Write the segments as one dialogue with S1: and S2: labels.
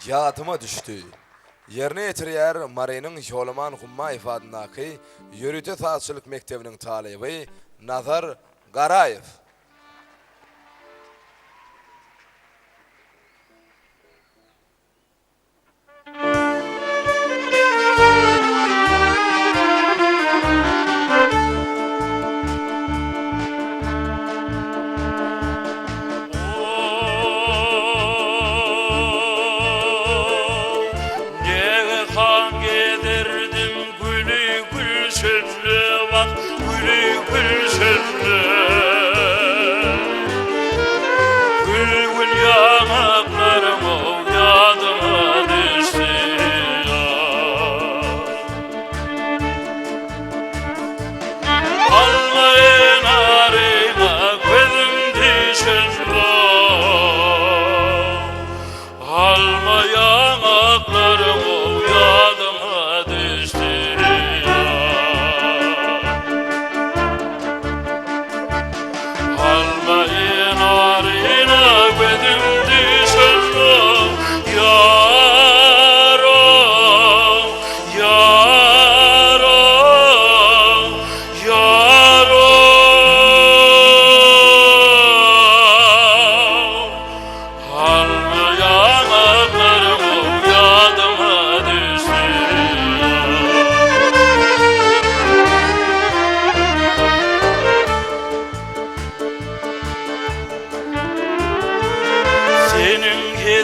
S1: yadıma düştü. Yerine yetirýär Marynyň Şolaman Humma ifadyndaky Ýörüte Taatçylyk Mektebiniň taliby Nazar Garaýew.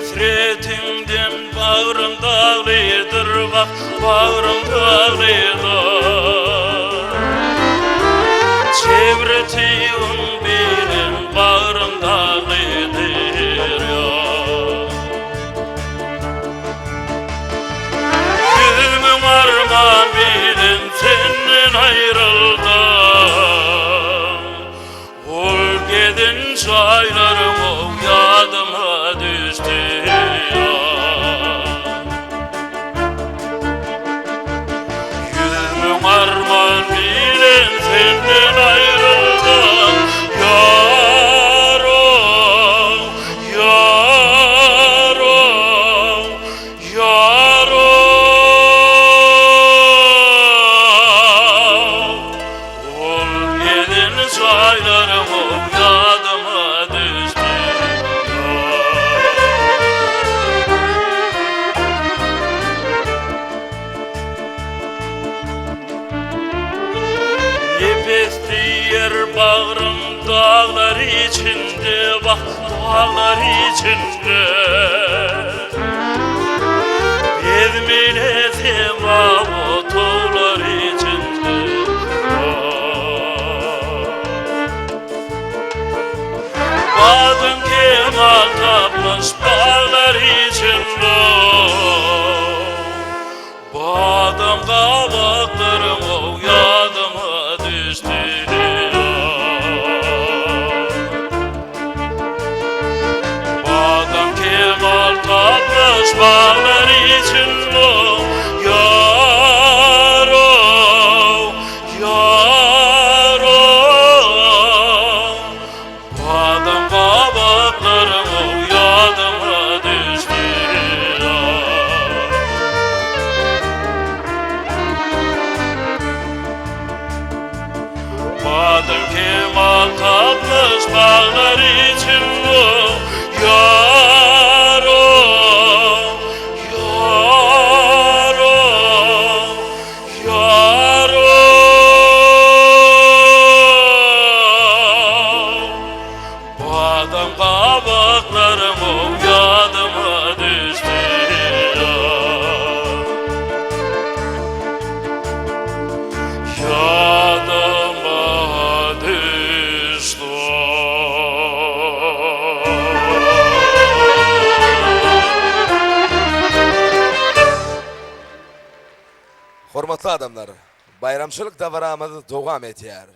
S2: Hasretinden bağrım dağlıdır, bak bağrım dağlıdır. Çevretiğim benim bağrım dağlıdır ya. Gülümün armağan benim senden ayrıldım. Ol gedin çaylarım o yadıma düştü. Arman bilen senden ayrıldım yarom, yarom, yarom. Ol gelin çaylarım o yadıma düştü. Yer bağrım dağlar içinde, bak dağlar içinde. Bezmeledim o tağlar içinde. Badım kemal tapmış bağlar içinde. Badam kabaklarım o yadıma düştü. Bağlar içinde yarom, yarom. Badam kabaklarım o yadıma düştü. Badam kemal tapmış bağlar içinde yarom. Badam kabaklarım o yadıma düştü. Yadıma düştü.
S1: Hormatly adamlar, bayramçylyk dowramyzy dowam etýär.